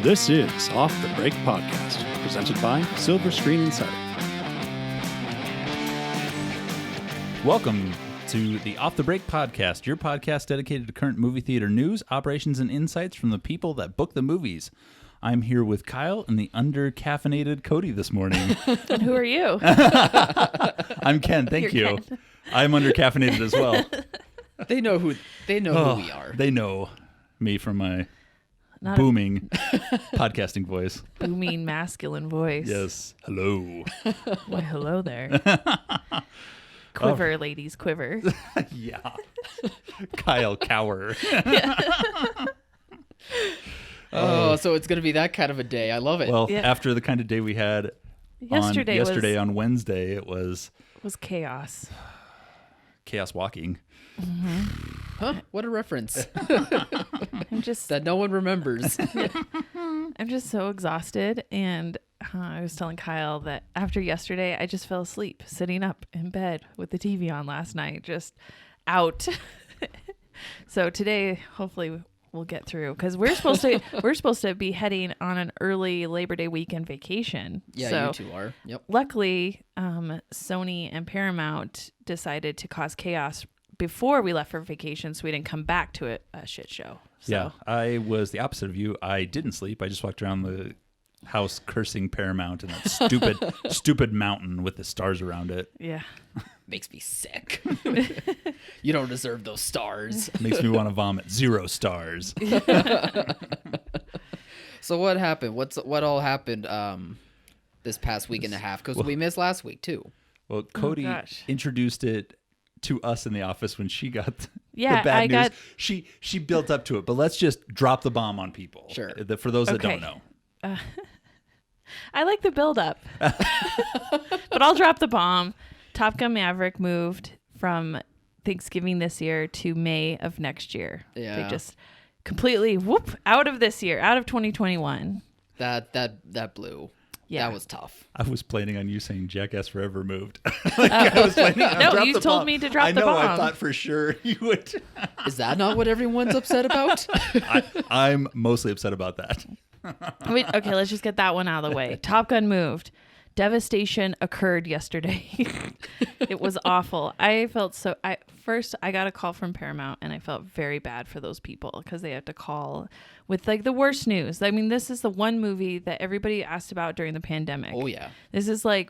This is Off the Break Podcast, presented by Silver Screen Insider. Welcome to the Off the Break Podcast, your podcast dedicated to current movie theater news, operations, and insights from the people that book the movies. I'm here with Kyle and the under-caffeinated Cody this morning. And who are you? I'm Ken, thank you. Ken. I'm under-caffeinated as well. They know who we are. They know me from my Not booming podcasting voice. booming masculine voice. Yes. Hello. Why, hello there. Quiver, ladies, quiver. Yeah. Kyle Cower. So it's going to be that kind of a day. I love it. Well, Yeah. after the kind of day we had Yesterday on Wednesday, it was was chaos. chaos walking. Huh? What a reference I'm just that no one remembers. I'm just so exhausted, and I was telling Kyle that after yesterday, I just fell asleep sitting up in bed with the TV on last night, just out. So today, hopefully, we'll get through because we're supposed to be heading on an early Labor Day weekend vacation. Yeah, so you two are. Yep. luckily, Sony and Paramount decided to cause chaos before we left for vacation, so we didn't come back to a shit show. So. Yeah, I was the opposite of you. I didn't sleep. I just walked around the house cursing Paramount and that stupid mountain with the stars around it. Yeah. Makes me sick. You don't deserve those stars. Makes me want to vomit. 0 stars. So what happened? What all happened this past week and a half? Because we missed last week too. Well, Cody gosh. introduced it to us in the office when she got the Yeah, bad news. She built up to it, but let's just drop the bomb on people. Sure. For those that Okay. don't know. I like the build up. But I'll drop the bomb. Top Gun Maverick moved from Thanksgiving this year to May of next year. Yeah. They just completely out of this year, out of 2021. That blew. Yeah. That was tough. I was planning on you saying Jackass Forever moved. I was planning on No, drop you the told bomb. me to drop I the know, I bomb. thought for sure you would. Is that not what everyone's upset about? I'm mostly upset about that. Wait, okay, let's just get that one out of the way. Top Gun moved. Devastation occurred yesterday. It was awful. I felt so. First, I got a call from Paramount, and I felt very bad for those people because they had to call with like the worst news. I mean, this is the one movie that everybody asked about during the pandemic. Oh yeah. This is like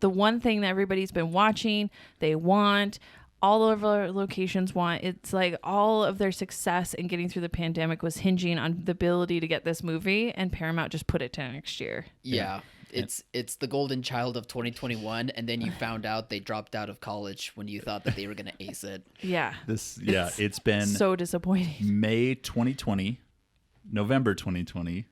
the one thing that everybody's been watching. They want. All of our locations want. It's like all of their success in getting through the pandemic was hinging on the ability to get this movie, and Paramount just put it to next year. Yeah. It's the golden child of 2021, and then you found out they dropped out of college when you thought that they were gonna ace it. Yeah. It's been So disappointing. May 2020, November 2020,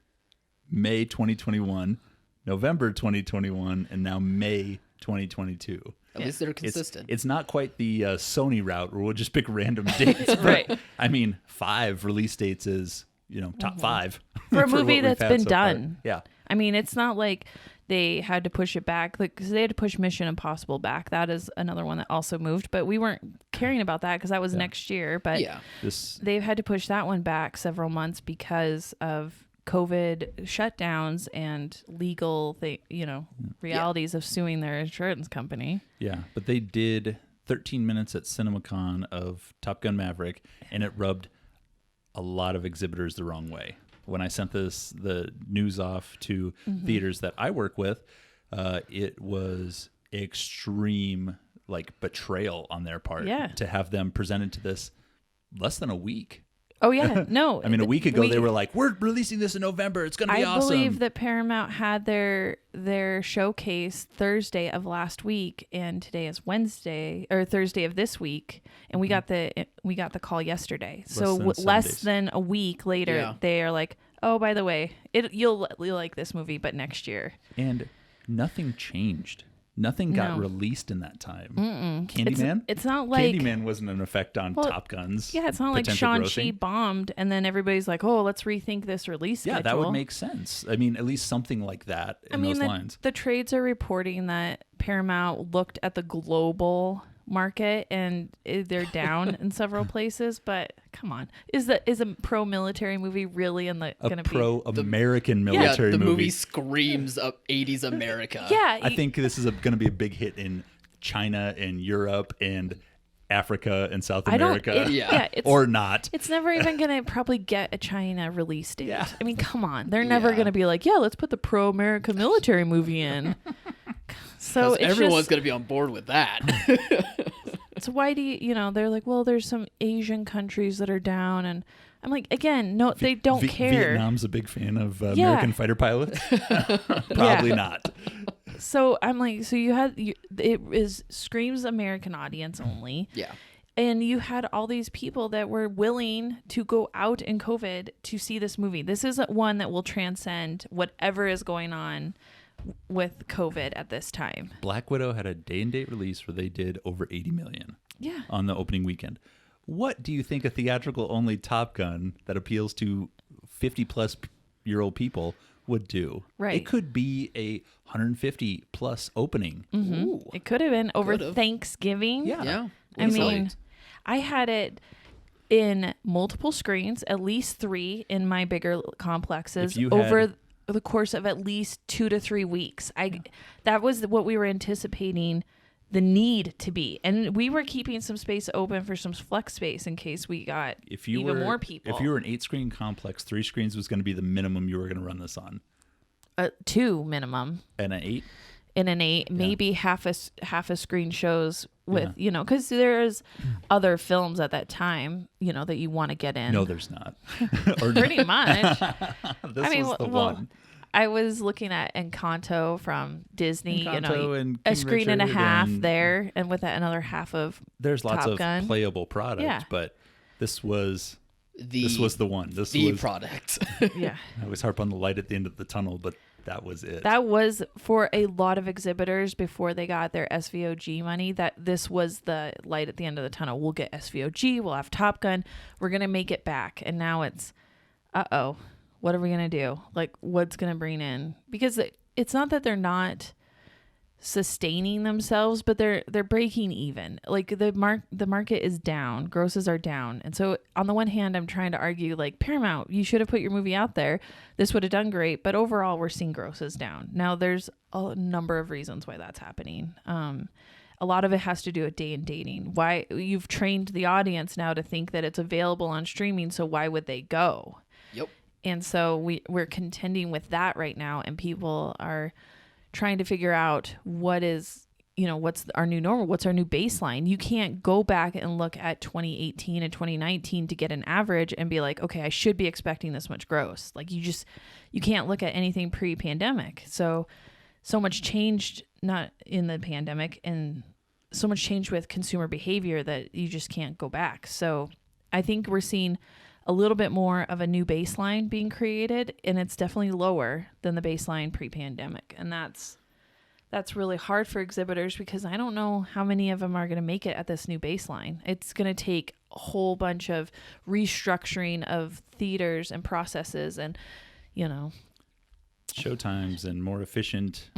May 2021, November 2021, and now May 2022. At least they're consistent. It's not quite the Sony route where we'll just pick random dates. But, Right. I mean, 5 release dates is, top 5. For a what movie we've that's had been so far. done. Yeah. I mean, it's not like they had to push it back. Like, 'cause they had to push Mission Impossible back. That is another one that also moved, but we weren't caring about that because that was next year. But Yeah. they've had to push that one back several months because of COVID shutdowns and legal realities of suing their insurance company. Yeah. But they did 13 minutes at CinemaCon of Top Gun Maverick, and it rubbed a lot of exhibitors the wrong way. When I sent the news off to theaters that I work with, it was extreme betrayal on their part to have them presented to this less than a week. Oh yeah, no. I mean, a week ago they were like, "We're releasing this in November. It's going to be awesome." I believe that Paramount had their showcase Thursday of last week, and today is Wednesday or Thursday of this week, and we got the call yesterday. So less than a week later, they are like, "Oh, by the way, you'll like this movie, but next year." And nothing changed. Nothing got released in that time. Candyman? It's not like Candyman wasn't an effect on Top Gun's. Yeah, it's not like Shang-Chi bombed and then everybody's like, "Oh, let's rethink this release schedule." Yeah, that would make sense. I mean, at least something like that in those lines. The trades are reporting that Paramount looked at the global market, and they're down in several places. But come on, is a pro-military movie really going to be pro-American military the movie? movie screams up 80s America. Yeah, I think this is going to be a big hit in China and Europe and Africa and South America. Or not. It's never even going to probably get a China release date. Yeah. I mean, come on. They're never going to be like, let's put the pro-America military movie in. So everyone's going to be on board with that. So why do they're like, well, there's some Asian countries that are down, and I'm like, again, no, they don't care. Vietnam's a big fan of American fighter pilots. Probably not. So I'm like, so it screams American audience only. Yeah. And you had all these people that were willing to go out in COVID to see this movie. This is one that will transcend whatever is going on with COVID at this time. Black Widow had a day-and-date release where they did over 80 million on the opening weekend. What do you think a theatrical-only Top Gun that appeals to 50-plus-year-old people would do? Right. It could be a 150-plus opening. Mm-hmm. It could have been over Thanksgiving. Yeah. I mean, I had it in multiple screens, at least 3 in my bigger complexes over the course of at least 2 to 3 weeks. That was what we were anticipating the need to be, and we were keeping some space open for some flex space in case we got more people. If you were an 8-screen complex, 3 screens was going to be the minimum you were going to run this on. 2 minimum. And an 8. In an 8, maybe half a screen shows with because there's other films at that time that you want to get in. No, there's not. Pretty much. This was the one. I was looking at Encanto from Disney, Encanto and a King screen Richard and a half and there, and with another half of there's lots Top of Gun. Playable product, but this was the one. This was product. Yeah. I always harp on the light at the end of the tunnel, but that was it. That was for a lot of exhibitors before they got their SVOG money. That this was the light at the end of the tunnel. We'll get SVOG. We'll have Top Gun. We're gonna make it back. And now it's, what are we gonna do? Like, what's gonna bring in? Because it's not that they're not sustaining themselves, but they're breaking even. Like the market is down, grosses are down, and so on the one hand, I'm trying to argue like Paramount, you should have put your movie out there. This would have done great, but overall, we're seeing grosses down. Now, there's a number of reasons why that's happening. A lot of it has to do with day and dating. Why you've trained the audience now to think that it's available on streaming, so why would they go? Yep. And so we're contending with that right now, and people are trying to figure out what's our new normal, what's our new baseline. You can't go back and look at 2018 and 2019 to get an average and be like, okay, I should be expecting this much gross. Like you can't look at anything pre-pandemic. So much changed, not in the pandemic, and so much changed with consumer behavior that you just can't go back. So I think we're seeing a little bit more of a new baseline being created, and it's definitely lower than the baseline pre-pandemic. And that's really hard for exhibitors because I don't know how many of them are going to make it at this new baseline. It's going to take a whole bunch of restructuring of theaters and processes and, showtimes and more efficient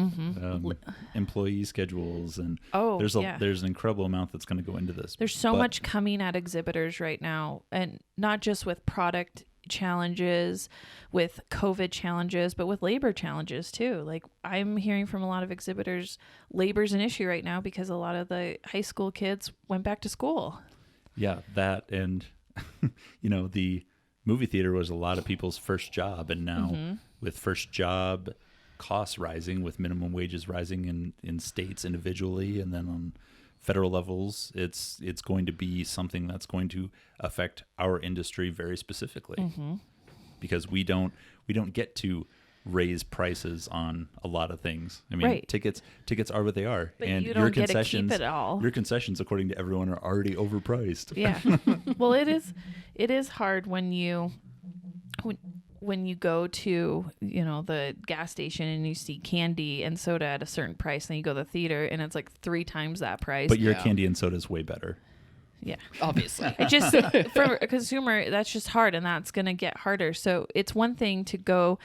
employee schedules, and there's an incredible amount that's going to go into this. There's so much coming at exhibitors right now, and not just with product challenges, with COVID challenges, but with labor challenges too. Like I'm hearing from a lot of exhibitors, labor's an issue right now because a lot of the high school kids went back to school. Yeah, that and the movie theater was a lot of people's first job, and now with first job costs rising, with minimum wages rising in states individually, and then on federal levels, it's going to be something that's going to affect our industry very specifically, because we don't get to raise prices on a lot of things. I mean, tickets are what they are, but and you don't your get concessions, to keep it all. Your concessions, according to everyone, are already overpriced. Yeah. Well, it is hard when you go to the gas station and you see candy and soda at a certain price, and you go to the theater and it's like 3 times that price. But your candy and soda is way better. Yeah, obviously. It just for a consumer, that's just hard, and that's going to get harder. So it's one thing to go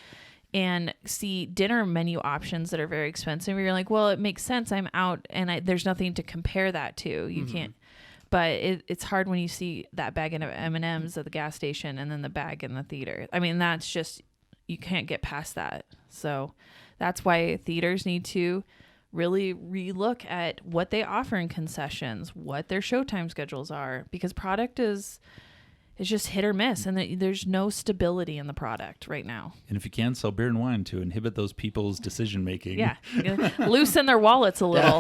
and see dinner menu options that are very expensive. You're like, well, it makes sense. I'm out and there's nothing to compare that to. You can't. But it's hard when you see that bag of M&Ms at the gas station and then the bag in the theater. I mean, that's just, you can't get past that. So that's why theaters need to really relook at what they offer in concessions, what their showtime schedules are, because product is just hit or miss, and there's no stability in the product right now. And if you can, sell beer and wine to inhibit those people's decision making. Yeah, loosen their wallets a little.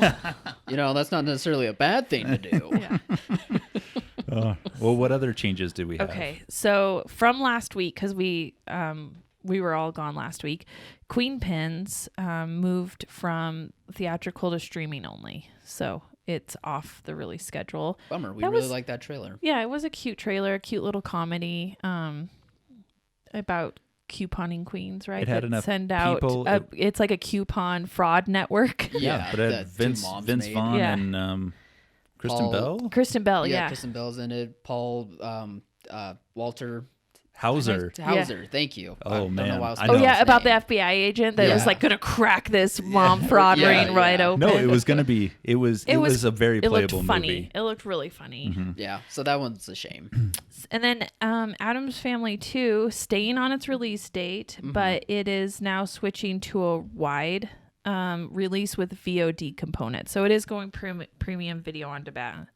That's not necessarily a bad thing to do. Yeah. Well, what other changes did we have? Okay, so from last week, because we were all gone last week, Queen Pins moved from theatrical to streaming only. So it's off the release schedule. Bummer. We really like that trailer. Yeah, it was a cute trailer, a cute little comedy about couponing queens, right? It had enough people. It's like a coupon fraud network. Yeah, but it had Vince Vaughn and Kristen Bell. Kristen Bell, yeah. Kristen Bell's in it. Paul Walter Hauser. Thank you. Oh, man. About the FBI agent that was like going to crack this mom fraud ring right open. No, it was going to be. It was a very playable funny. movie. It looked really funny. Mm-hmm. Yeah, so that one's a shame. And then Addams Family 2 staying on its release date, but it is now switching to a wide release with VOD component. So it is going premium video on demand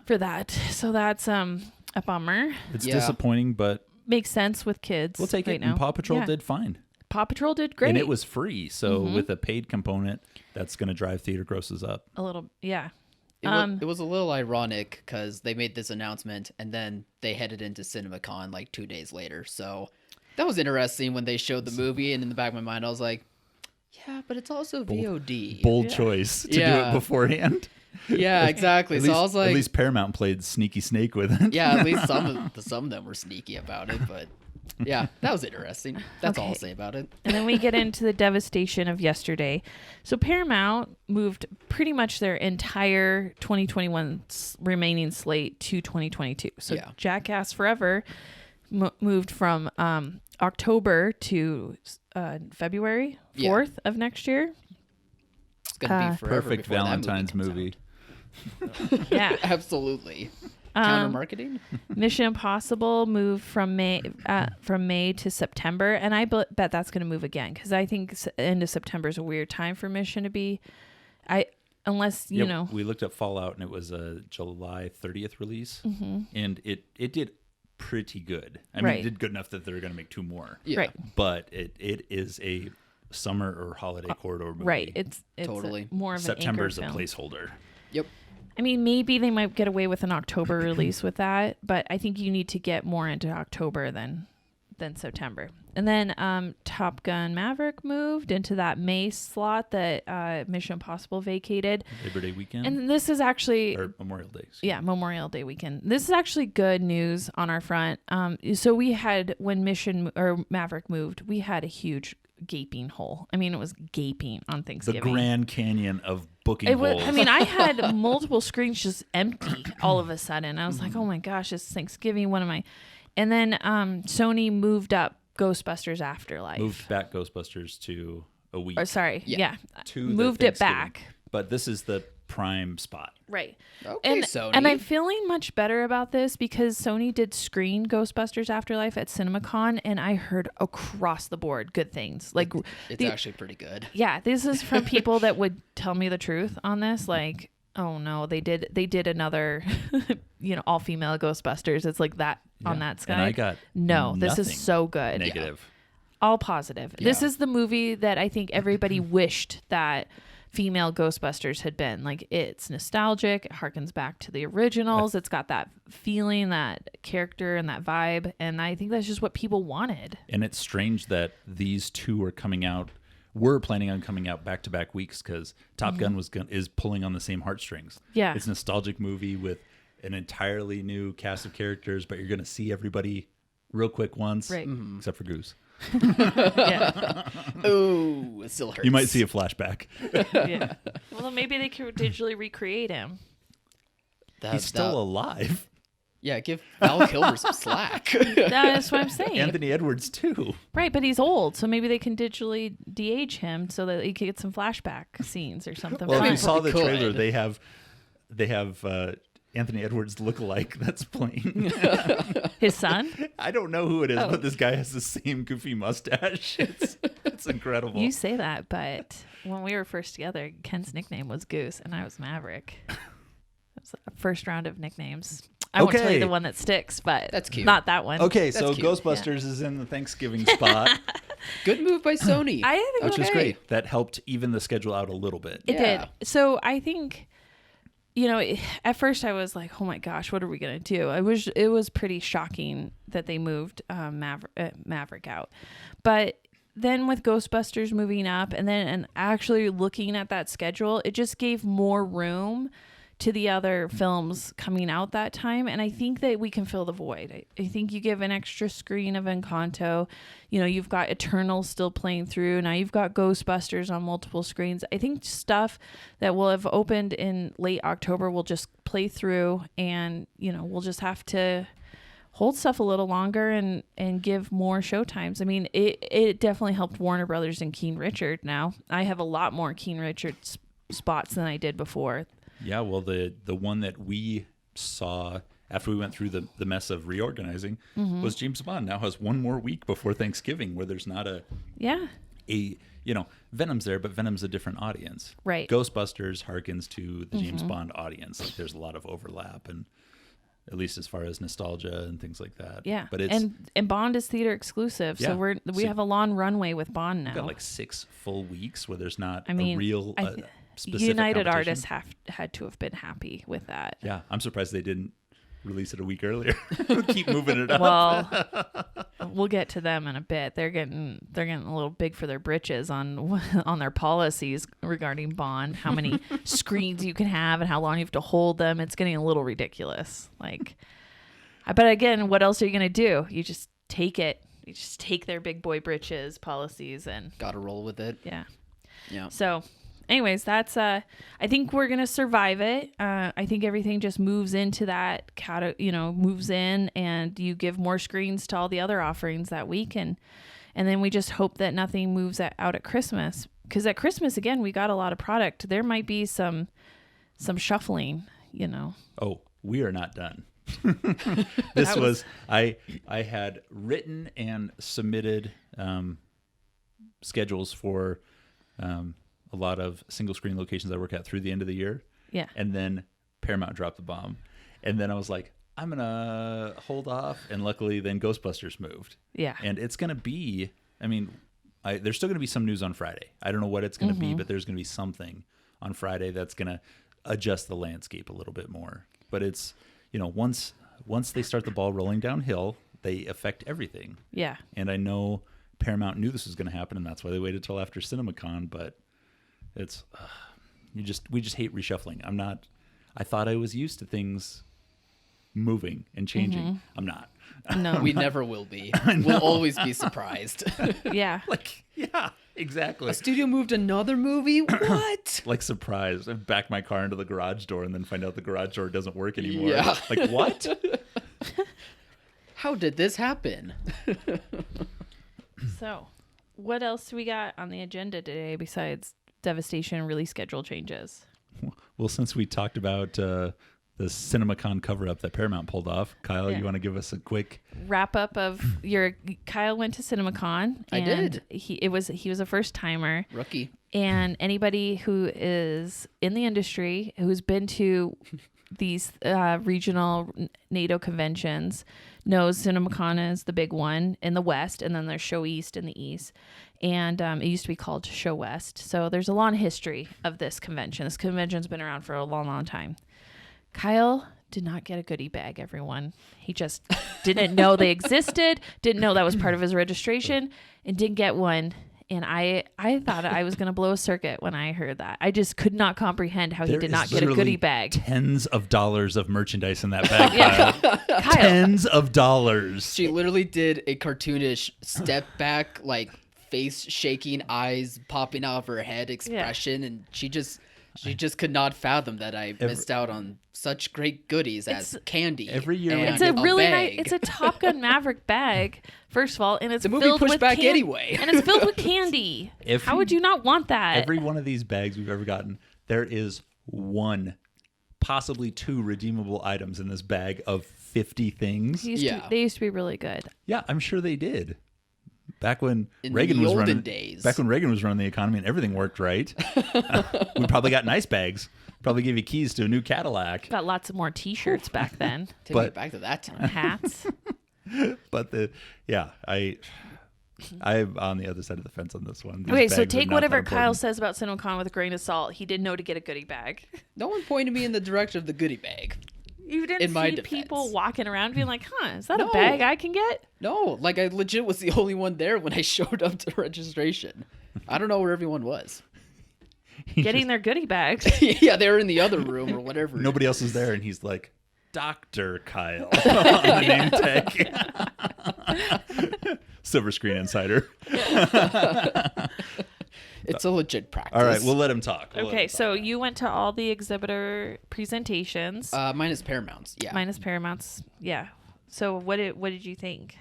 for that. So that's a bummer. It's disappointing, but makes sense with kids. We'll take it. Now. And Paw Patrol did fine. Paw Patrol did great. And it was free. So with a paid component, that's going to drive theater grosses up. A little, yeah. It was a little ironic because they made this announcement and then they headed into CinemaCon like 2 days later. So that was interesting when they showed the movie. And in the back of my mind, I was like, yeah, but it's also VOD. Bold choice to do it beforehand. Yeah, exactly. So I was like, at least Paramount played sneaky snake with it. Yeah, at least some of them were sneaky about it, but yeah, that was interesting. That's all I'll say about it. And then we get into the devastation of yesterday. So Paramount moved pretty much their entire 2021 remaining slate to 2022. So Jackass Forever moved from October to February 4th of next year. It's gonna be forever. Perfect Valentine's movie. Yeah, absolutely. Counter marketing. Mission Impossible moved from May to September, and I bet that's going to move again because I think end of September is a weird time for Mission to be. Unless you know, we looked at Fallout and it was a July 30th release, and it did pretty good. I mean, it did good enough that they're going to make 2 more. Yeah. Right. But it is a summer or holiday corridor movie. Right. It's totally more of September's an anchor a film. placeholder. Yep. I mean, maybe they might get away with an October release with that, but I think you need to get more into October than September. And then Top Gun Maverick moved into that May slot that Mission Impossible vacated. Labor Day weekend. And this is actually... Or Memorial Day. Yeah, Memorial Day weekend. This is actually good news on our front. So we had, when Maverick moved, we had a huge gaping hole. I mean, it was gaping on Thanksgiving. The Grand Canyon of booking holes. I mean, I had multiple screens just empty all of a sudden. I was like, oh my gosh, it's Thanksgiving. What am I? And then Sony moved up Ghostbusters Afterlife. Moved back Ghostbusters to a week. Or sorry, yeah. To moved it back. But this is the prime spot. Right. Okay, Sony. And I'm feeling much better about this because Sony did screen Ghostbusters Afterlife at CinemaCon, and I heard across the board good things. Like it's actually pretty good. Yeah, this is from people that would tell me the truth on this. Like, oh no, they did another, all female Ghostbusters. It's like that on that sky. And I got this is so good. Negative. All positive. Yeah. This is the movie that I think everybody wished that female Ghostbusters had been. Like, it's nostalgic, it harkens back to the originals, it's got that feeling, that character, and that vibe, and I think that's just what people wanted. And it's strange that these two are we're planning on coming out back-to-back weeks because Top Gun is pulling on the same heartstrings. Yeah. It's a nostalgic movie with an entirely new cast of characters, but you're going to see everybody real quick once, except for Goose. Yeah. Ooh, it still hurts. You might see a flashback. Yeah. Well, maybe they could digitally recreate him. He's still alive. Yeah, give Val Kilmer some slack. That's what I'm saying. Anthony Edwards too. Right, but he's old, so maybe they can digitally de-age him so that he could get some flashback scenes or something. Well, if fun. you saw the Could. trailer, they have Anthony Edwards lookalike that's playing. His son? I don't know who it is, Oh. but this guy has the same goofy mustache. It's incredible. You say that, but when we were first together, Ken's nickname was Goose, and I was Maverick. It was a first round of nicknames. I won't tell Okay. you the one that sticks, but That's cute. not that one. Okay, so cute. Ghostbusters is in the Thanksgiving spot, Good move by Sony. I think which it was was great. That helped even the schedule out a little bit. It Yeah. did. So I think, at first I was like, oh my gosh, what are we going to do? It was pretty shocking that they moved Maverick out. But then with Ghostbusters moving up and actually looking at that schedule, it just gave more room to the other films coming out that time. And I think that we can fill the void. I think you give an extra screen of Encanto. You've got Eternal still playing through. Now you've got Ghostbusters on multiple screens. I think stuff that will have opened in late October will just play through, and, we'll just have to hold stuff a little longer and give more show times. I mean, it definitely helped Warner Brothers and King Richard now. I have a lot more King Richard spots than I did before. Yeah, well, the one that we saw after we went through the mess of reorganizing was James Bond. Now has one more week before Thanksgiving where there's not Venom's there, but Venom's a different audience. Right. Ghostbusters harkens to the James Bond audience. Like, there's a lot of overlap, and at least as far as nostalgia and things like that. Yeah, but it's and Bond is theater exclusive, Yeah. so we So- have a long runway with Bond now. got like 6 full weeks where there's not I mean, a real specific United competition. Artists had to have been happy with that. Yeah, I'm surprised they didn't release it a week earlier. Keep moving it up. Well, we'll get to them in a bit. They're getting a little big for their britches on their policies regarding Bond, how many screens you can have and how long you have to hold them. It's getting a little ridiculous. But again, what else are you going to do? You just take it. You just take their big boy britches policies and Gotta roll with it. yeah. Yeah. So anyways, that's I think we're gonna survive it. I think everything just moves into that moves in, and you give more screens to all the other offerings that week, and then we just hope that nothing moves out at Christmas, because at Christmas again we got a lot of product. There might be some shuffling. Oh, we are not done. This was I had written and submitted schedules for a lot of single screen locations I work at through the end of the year. Yeah. And then Paramount dropped the bomb. And then I was like, I'm going to hold off. And luckily then Ghostbusters moved. Yeah. And it's going to be, there's still going to be some news on Friday. I don't know what it's going to be, but there's going to be something on Friday that's going to adjust the landscape a little bit more. But it's, once they start the ball rolling downhill, they affect everything. Yeah. And I know Paramount knew this was going to happen, and that's why they waited till after CinemaCon. But it's we just hate reshuffling. I thought I was used to things moving and changing. I'm not. No. We never will be. We'll always be surprised. Yeah. Yeah, exactly. A studio moved another movie? What? Like surprised. I back my car into the garage door and then find out the garage door doesn't work anymore. Yeah. Like, what? How did this happen? So, what else do we got on the agenda today besides Devastation release schedule changes? Well, since we talked about the CinemaCon cover-up that Paramount pulled off, Kyle, Yeah. you want to give us a quick... Wrap up of Kyle went to CinemaCon. I did. He was a first timer. Rookie. And anybody who is in the industry who's been to these regional NATO conventions knows CinemaCon is the big one in the West, and then there's Show East in the East. And it used to be called Show West. So there's a long history of this convention. This convention's been around for a long, long time. Kyle did not get a goodie bag, everyone. He just didn't know they existed, didn't know that was part of his registration, and didn't get one. And I thought I was going to blow a circuit when I heard that. I just could not comprehend how he did not get a goodie bag. Tens of dollars of merchandise in that bag, Kyle. Kyle. Tens of dollars. She literally did a cartoonish step back, like face shaking, eyes popping out of her head expression, and she She just could not fathom that I missed out on such great goodies as candy. Every year and It's a really nice. bag. It's a Top Gun Maverick bag, first of all, and it's The movie filled pushed with back anyway. and it's filled with candy. How would you not want that? Every one of these bags we've ever gotten, there is one, possibly two redeemable items in this bag of 50 things. They used to be really good. Yeah, I'm sure they did. Back when In Reagan the was olden running days. Back when Reagan was running the economy and everything worked right. We probably got nice bags. Probably gave you keys to a new Cadillac. Got lots of more T-shirts back then. Take me back to that time. Hats. But I'm on the other side of the fence on this one. These Okay, so bags are take not whatever that Kyle important. says about CinemaCon with a grain of salt. He did know to get a goodie bag. No one pointed me in the direction of the goodie bag. You didn't In my see defense. people walking around being like, "Huh, is that a No. bag I can get?" No, like I legit was the only one there when I showed up to registration. I don't know where everyone was. Getting their goodie bags. Yeah, they were in the other room or whatever. Nobody else is there, and he's like, Dr. Kyle on the name tag. Silver Screen Insider. It's a legit practice. All right, we'll let him talk. Okay, so you went to all the exhibitor presentations, minus Paramount's. Yeah. minus Paramount's. Yeah. So what did you think?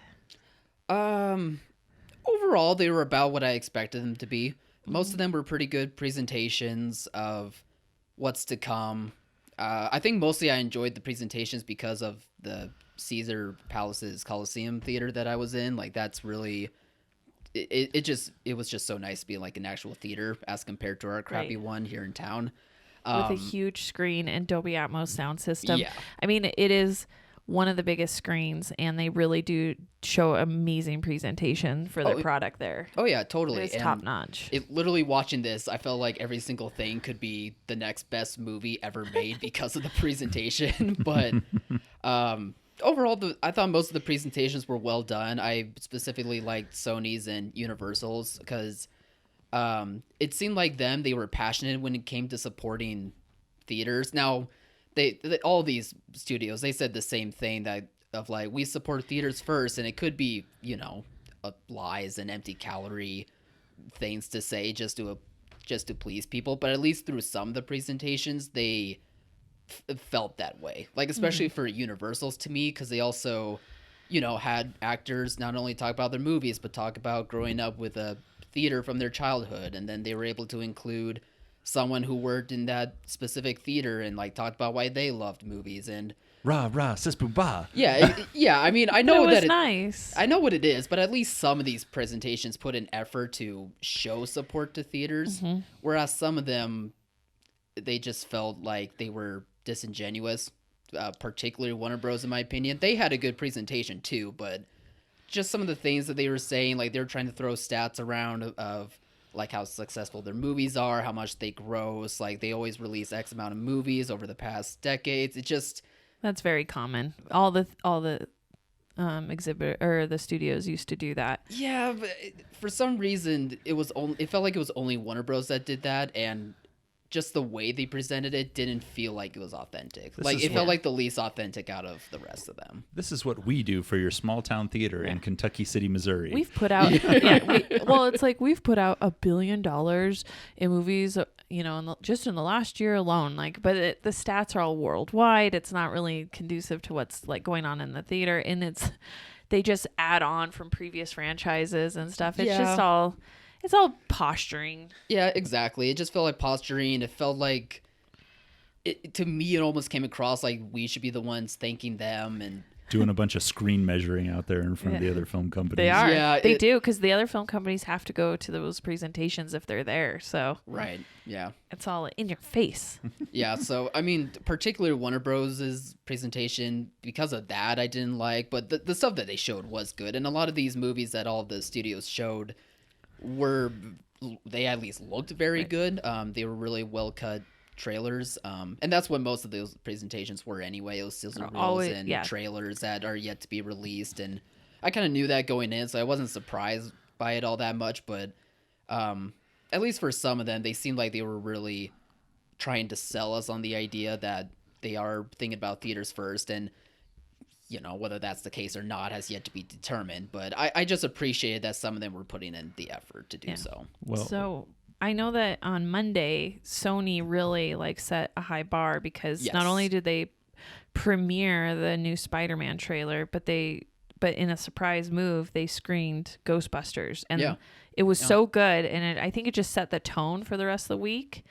Overall, they were about what I expected them to be. Most of them were pretty good presentations of what's to come. I think mostly I enjoyed the presentations because of the Caesar Palace's Coliseum theater that I was in. Like that's really, it was just so nice to be like an actual theater as compared to our crappy Right. one here in town. With a huge screen and Dolby Atmos sound system. Yeah. I mean, it is one of the biggest screens, and they really do show amazing presentation for their product there. Oh yeah, totally. It's And top notch. It literally watching this, I felt like every single thing could be the next best movie ever made because of the presentation. But overall, I thought most of the presentations were well done. I specifically liked Sony's and Universal's because it seemed like they were passionate when it came to supporting theaters. Now, they all these studios, they said the same thing of like, we support theaters first, and it could be, lies and empty calorie things to say just to please people, but at least through some of the presentations they felt that way, like especially for Universals to me, because they also had actors not only talk about their movies but talk about growing up with a theater from their childhood, and then they were able to include someone who worked in that specific theater and like talked about why they loved movies. And rah sis boo ba. yeah, I mean, I But know it was that nice. I know what it is, but at least some of these presentations put an effort to show support to theaters, whereas some of them, they just felt like they were disingenuous, particularly Warner Bros. In my opinion. They had a good presentation too, but just some of the things that they were saying, like they were trying to throw stats around of like how successful their movies are, how much they gross, like they always release X amount of movies over the past decades. It just... That's very common. All the exhibit or the studios used to do that. Yeah, but for some reason it felt like it was only Warner Bros. That did that, and just the way they presented it didn't feel like it was authentic. It felt like the least authentic out of the rest of them. This is what we do for your small town theater in Kentucky City, Missouri. We've put out, it's like we've put out $1 billion in movies, just in the last year alone. Like, but the stats are all worldwide. It's not really conducive to what's like going on in the theater, and they just add on from previous franchises and stuff. It's just all. It's all posturing. Yeah, exactly. It just felt like posturing. It felt like, to me, it almost came across like we should be the ones thanking them and doing a bunch of screen measuring out there in front of the other film companies. They are. Yeah, they do, because the other film companies have to go to those presentations if they're there. So right. Yeah. It's all in your face. Yeah. So I mean, particularly Warner Bros.'s presentation, because of that, I didn't like. But the stuff that they showed was good, and a lot of these movies that all the studios showed they at least looked very good. They were really well cut trailers, and that's what most of those presentations were anyway. It was sizzle reels and trailers that are yet to be released, and I kind of knew that going in, so I wasn't surprised by it all that much. But at least for some of them, they seemed like they were really trying to sell us on the idea that they are thinking about theaters first, and whether that's the case or not has yet to be determined. But I just appreciated that some of them were putting in the effort to do so. Well, So I know that on Monday, Sony really like set a high bar because not only did they premiere the new Spider-Man trailer, but in a surprise move, they screened Ghostbusters, and it was so good, and I think it just set the tone for the rest of the week.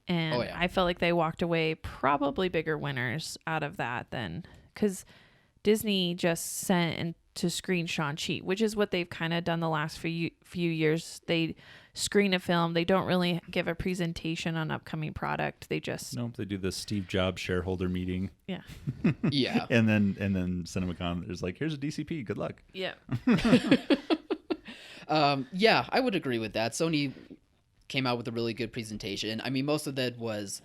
And I felt like they walked away probably bigger winners out of that than because Disney just sent to screen Shang-Chi, which is what they've kind of done the last few years. They screen a film. They don't really give a presentation on upcoming product. They just they do the Steve Jobs shareholder meeting. Yeah. Yeah. and then CinemaCon is like, here's a DCP. Good luck. Yeah. Yeah, I would agree with that. Sony came out with a really good presentation. I mean, most of that was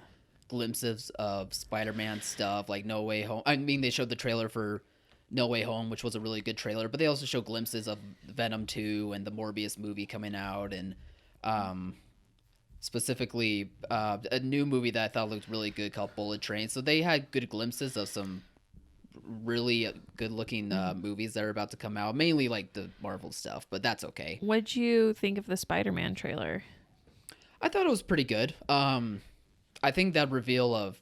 glimpses of Spider-Man stuff, like No Way Home. I mean, they showed the trailer for No Way Home, which was a really good trailer, but they also showed glimpses of Venom 2 and the Morbius movie coming out, and specifically a new movie that I thought looked really good called Bullet Train. So they had good glimpses of some really good-looking movies that are about to come out, mainly like the Marvel stuff, but that's okay. What'd you think of the Spider-Man trailer? I thought it was pretty good. I think that reveal of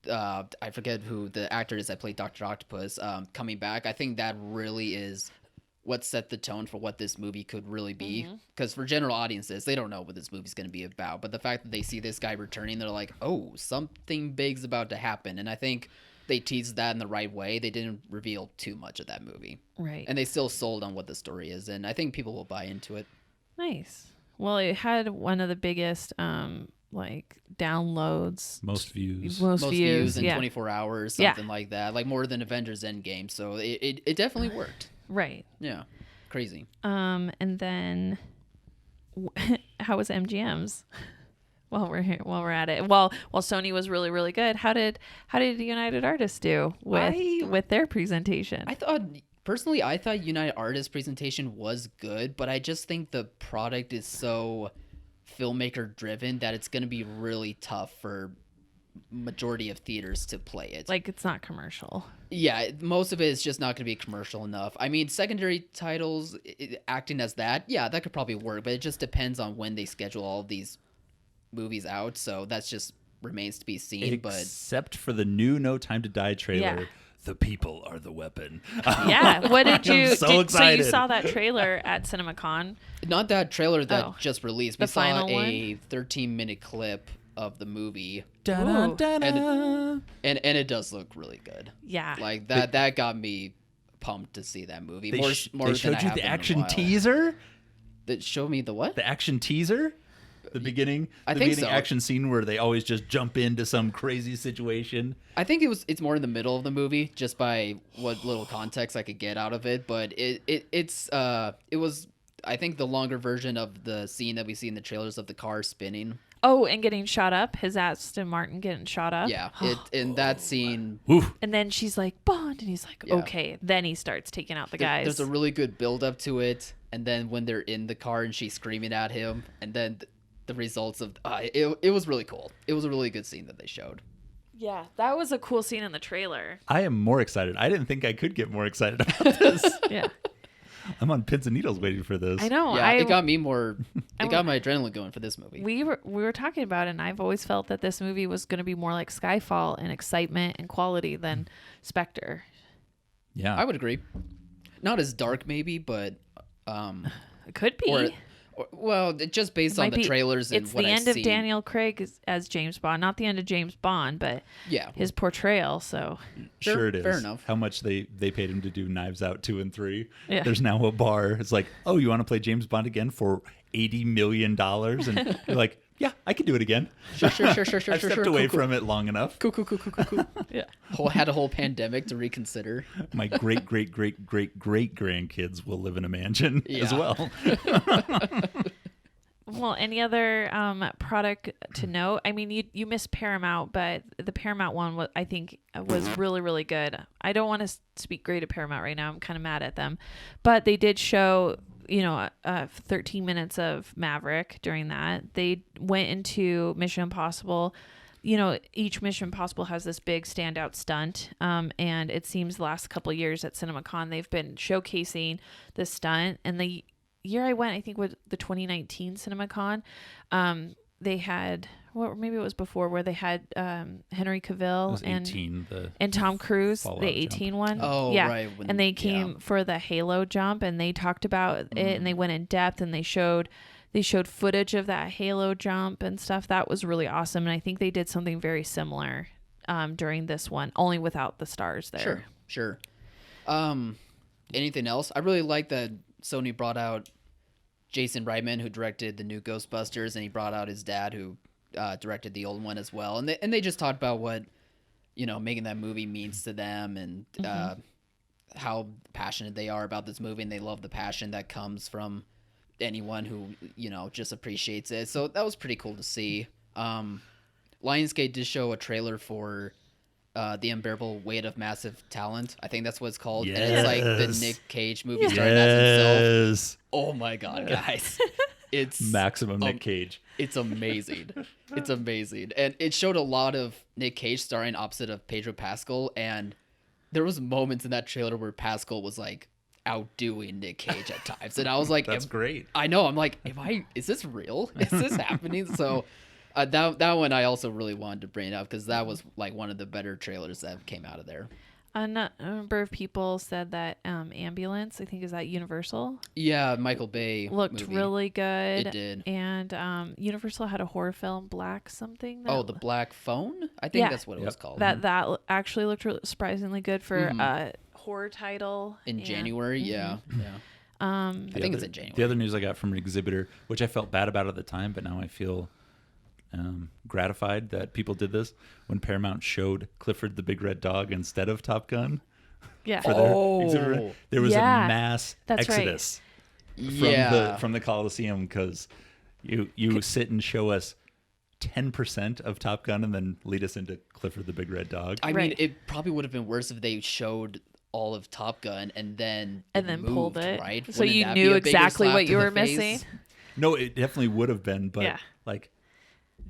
I forget who the actor is that played Dr. Octopus coming back. I think that really is what set the tone for what this movie could really be. Because for general audiences, they don't know what this movie's going to be about. But the fact that they see this guy returning, they're like, oh, something big's about to happen. And I think they teased that in the right way. They didn't reveal too much of that movie. Right. And they still sold on what the story is. And I think people will buy into it. Nice. Well, it had one of the biggest like downloads, most views in 24 hours, something like that, like more than Avengers Endgame. So it definitely worked. Right. Yeah. Crazy. And then how was MGM's? While we're at it. While Sony was really, really good, how did United Artists do with their presentation? I thought United Artists presentation was good, but I just think the product is so filmmaker driven that it's going to be really tough for majority of theaters to play it. Like, it's not commercial. Yeah, most of it is just not going to be commercial enough. I mean, secondary titles acting as that could probably work, but it just depends on when they schedule all of these movies out, so that's just remains to be seen. Except for the new No Time to Die trailer. Yeah. The people are the weapon. Yeah. What did you? So excited. So you saw that trailer at CinemaCon? Not that trailer that just released. We saw a 1? 13-minute clip of the movie. Da-da-da-da. And it does look really good. Yeah. Like that got me pumped to see that movie. More They showed you the action teaser? That showed me the what? The action teaser? The beginning action scene where they always just jump into some crazy situation. I think it's more in the middle of the movie, just by what little context I could get out of it. But it was, I think, the longer version of the scene that we see in the trailers of the car spinning. Oh, and getting shot up. His Aston Martin getting shot up. Yeah, in that scene. Oof. And then she's like, Bond, and he's like, okay. Then he starts taking out the guys. There's a really good build up to it, and then when they're in the car and she's screaming at him, and then the results of it was really cool. It was a really good scene that they showed. Yeah, that was a cool scene in the trailer. I am more excited. I didn't think I could get more excited about this. Yeah. I'm on pins and needles waiting for this. I know. Yeah, it got me more. It got my adrenaline going for this movie. We were talking about it, and I've always felt that this movie was going to be more like Skyfall in excitement and quality than Spectre. Yeah, I would agree. Not as dark, maybe, but It could be. Well, just based on the trailers and what I've seen. It's the end of Daniel Craig as James Bond, not the end of James Bond, but his portrayal. So sure it is. Fair enough. How much they paid him to do Knives Out 2 and 3. Yeah. There's now a bar. It's like, oh, you want to play James Bond again for $80 million? And you're like, yeah, I can do it again. Sure. I've stepped away from it long enough. Cool. yeah. Had a whole pandemic to reconsider. My great grandkids will live in a mansion as well. Well, any other product to note? I mean, you missed Paramount, but the Paramount one I think was really, really good. I don't want to speak great at Paramount right now. I'm kind of mad at them, but they did show 13 minutes of Maverick during that. They went into Mission Impossible. Each Mission Impossible has this big standout stunt, and it seems the last couple of years at CinemaCon they've been showcasing the stunt, and year I went, I think was the 2019 CinemaCon. They had, maybe it was before, where they had Henry Cavill 18, and Tom Cruise, Fallout the 18 jump. one. Oh, yeah. right. And they came for the Halo jump, and they talked about it, and they went in depth, and they showed footage of that Halo jump and stuff. That was really awesome. And I think they did something very similar during this one, only without the stars there. Sure. Anything else? I really like that Sony brought out Jason Reitman, who directed the new Ghostbusters, and he brought out his dad, who directed the old one as well. And they just talked about what, making that movie means to them, and how passionate they are about this movie, and they love the passion that comes from anyone who, just appreciates it. So that was pretty cool to see. Lionsgate did show a trailer for The Unbearable Weight of Massive Talent. I think that's what it's called. Yes. And it's like the Nick Cage movie starring as himself. Oh my God, guys. It's maximum Nick Cage. It's amazing. It's amazing. And it showed a lot of Nick Cage starring opposite of Pedro Pascal. And there was moments in that trailer where Pascal was like outdoing Nick Cage at times. And I was like, That's great. I know. I'm like, is this real? Is this happening? So that one I also really wanted to bring up, because that was like one of the better trailers that came out of there. A number of people said that Ambulance, I think, is that Universal? Yeah, Michael Bay looked movie. really good. It did. And Universal had a horror film, Black something. The Black Phone? I think that's what it was called. That actually looked surprisingly good for a horror title. In January, yeah. I think it's in January. The other news I got from an exhibitor, which I felt bad about at the time, but now I feel gratified that people did this, when Paramount showed Clifford the Big Red Dog instead of Top Gun. Yeah. For their exhibitor. There was a mass exodus from the Coliseum, because you sit and show us 10% of Top Gun and then lead us into Clifford the Big Red Dog. I mean, it probably would have been worse if they showed all of Top Gun and then moved, pulled it, right? So you knew exactly what you were missing. No, it definitely would have been, but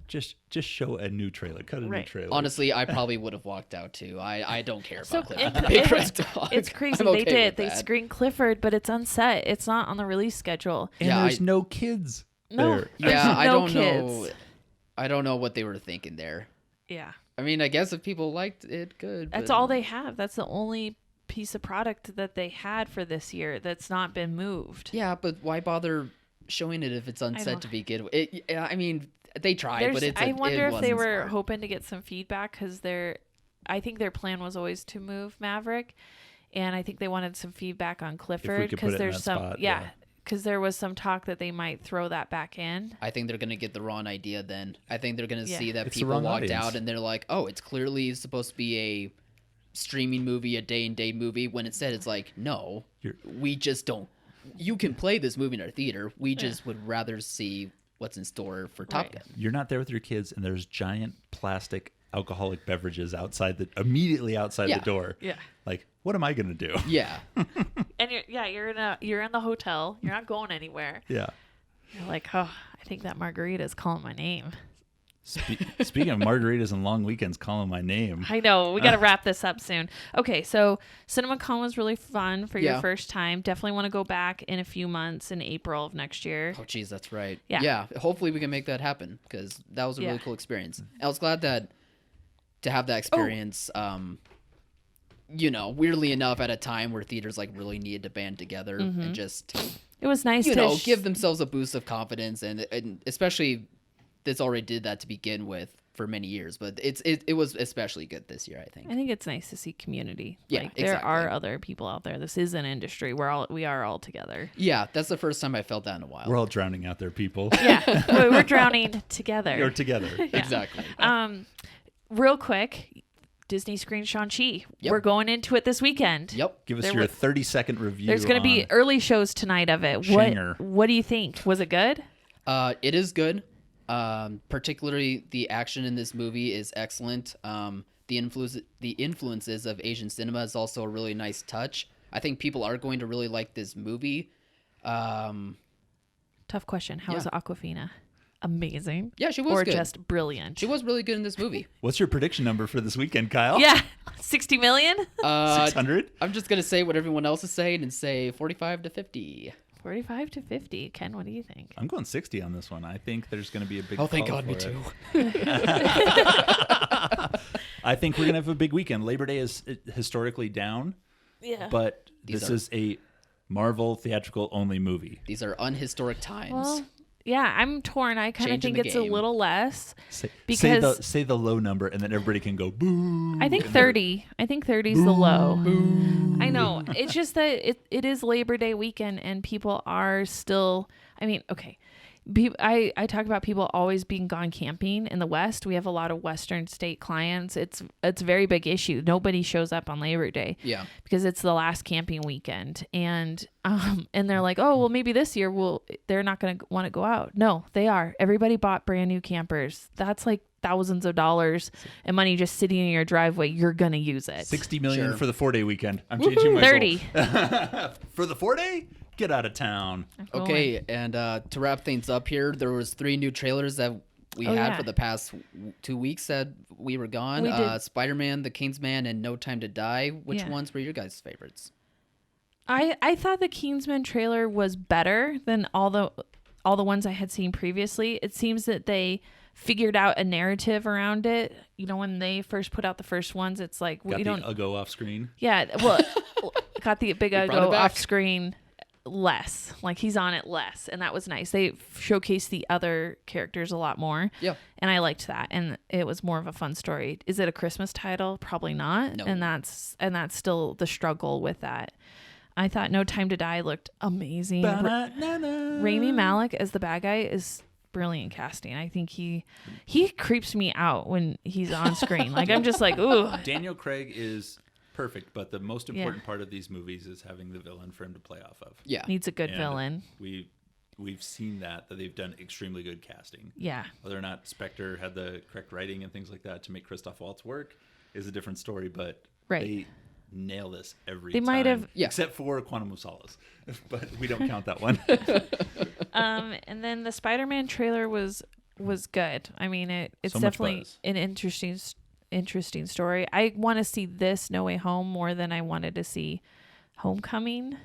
just show a new trailer, cut a new trailer. Honestly, I probably would have walked out too. I don't care about Clifford the Big Big Red Dog. It's crazy. I'm okay They screened Clifford, but it's on set. It's not on the release schedule. And there's no kids there. Yeah, I don't kids. know. I don't know what they were thinking there. Yeah. I mean, I guess if people liked it, good. That's all they have. That's the only piece of product that they had for this year that's not been moved. Yeah, but why bother showing it if it's on set to begin with? I mean, they tried, but I wonder if they were hoping to get some feedback, because I think their plan was always to move Maverick, and I think they wanted some feedback on Clifford, because there's some because there was some talk that they might throw that back in. I think they're going to get the wrong idea then. I think they're going to see that it's people walked audience. out and they're like, oh, it's clearly supposed to be a streaming movie, a day-and-date movie, when instead it's like, no, we just don't. You can play this movie in our theater. We just would rather see what's in store for Top Gun. You're not there with your kids, and there's giant plastic alcoholic beverages immediately outside the door. Yeah. Like, what am I going to do? Yeah. And you're in the hotel. You're not going anywhere. Yeah. You're like, oh, I think that margarita is calling my name. Speaking of margaritas and long weekends calling my name. I know. We got to wrap this up soon. Okay, so CinemaCon was really fun for your first time. Definitely want to go back in a few months in April of next year. Oh, geez, that's right. Yeah. Hopefully we can make that happen, because that was a really cool experience. I was glad to have that experience, weirdly enough, at a time where theaters like really needed to band together and just, it was nice to give themselves a boost of confidence, and especially this already did that to begin with for many years, but it was especially good this year, I think. I think it's nice to see community. Yeah, like, there are other people out there. This is an industry. We are all together. Yeah, that's the first time I felt that in a while. We're all drowning out there, people. Yeah, we're drowning together. You're together. Exactly. Real quick, Disney screened Shang-Chi. Yep. We're going into it this weekend. Yep. Give us your 30-second review. There's going to be early shows tonight of it. What do you think? Was it good? It is good. Particularly the action in this movie is excellent. The influences of Asian cinema is also a really nice touch. I think people are going to really like this movie. Tough question. How was Awkwafina? Amazing. Yeah, she was good. Or just brilliant. She was really good in this movie. What's your prediction number for this weekend, Kyle? Yeah, 60 million? 600? I'm just going to say what everyone else is saying and say 45 to 50. 45 to 50. Ken, what do you think? I'm going 60 on this one. I think there's going to be a big. Oh, thank call God, me for too. I think we're going to have a big weekend. Labor Day is historically down, Yeah. but These this are- is a Marvel theatrical only movie. These are unhistoric times. Well, yeah, I'm torn. I kind of Changing think the it's a game. little less. Say the low number, and then everybody can go boo. I think 30. I think 30 is the low. I know. It's just that it is Labor Day weekend and people are still, I mean, okay. I talk about people always being gone camping in the West. We have a lot of Western state clients. It's a very big issue. Nobody shows up on Labor Day. Yeah. Because it's the last camping weekend. And they're like, oh, well, maybe this year they're not going to want to go out. No, they are. Everybody bought brand new campers. That's like thousands of dollars and money just sitting in your driveway. You're going to use it. 60 million Sure. for the 4-day weekend. I'm changing my 30. goal. For the 4-day? Get out of town. Okay, and to wrap things up here, there was 3 new trailers that we had for the past 2 weeks that we were gone. We did. Spider-Man, The Kingsman, and No Time to Die. Which Yeah. ones were your guys' favorites? I thought the Kingsman trailer was better than all the ones I had seen previously. It seems that they figured out a narrative around it. You know, when they first put out the first ones, it's like Got we the don't. Uggo off screen. Yeah, well, got the big brought it Uggo back. off screen less. Like he's on it less, and that was nice. They showcased the other characters a lot more. Yeah. And I liked that, and it was more of a fun story. Is it a Christmas title? Probably not. No. And that's still the struggle with that. I thought No Time to Die looked amazing. Rami Malek as the bad guy is brilliant casting. I think he creeps me out when he's on screen. Like I'm just like, ooh. Daniel Craig is perfect, but the most important part of these movies is having the villain for him to play off of. Yeah. Needs a good And villain. We've seen that they've done extremely good casting. Yeah. Whether or not Spectre had the correct writing and things like that to make Christoph Waltz work is a different story, but Right. they nail this every They time. might have- Yeah. Except for Quantum of Solace, but we don't count that one. And then the Spider-Man trailer was good. I mean, it's So much definitely buzz. an interesting story. I want to see this No Way Home more than I wanted to see Homecoming.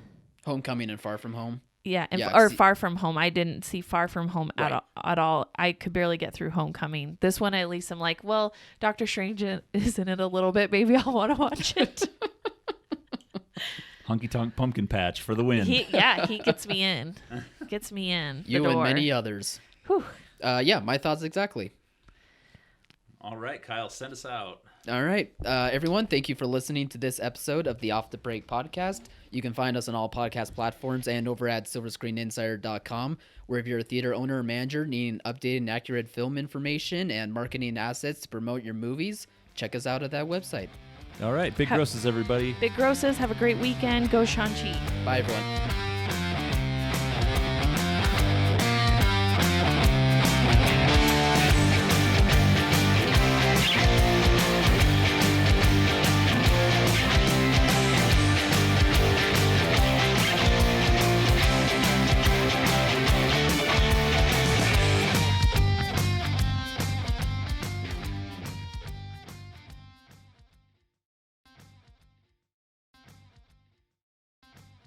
Homecoming and Far From Home. Yeah, Yeah, Far From Home. I didn't see Far From Home Right. at all. I could barely get through Homecoming. This one, at least, I'm like, well, Doctor Strange is in it a little bit. Maybe I'll want to watch it. Honky Tonk Pumpkin Patch for the win. he gets me in. Gets me in. You the and door. many others. Whew. Yeah, my thoughts exactly. All right, Kyle, send us out. All right, everyone, thank you for listening to this episode of the Off the Break podcast. You can find us on all podcast platforms and over at silverscreeninsider.com, where if you're a theater owner or manager needing updated and accurate film information and marketing assets to promote your movies, check us out at that website. All right, big grosses, everybody. Big grosses. Have a great weekend. Go Shang-Chi. Bye, everyone.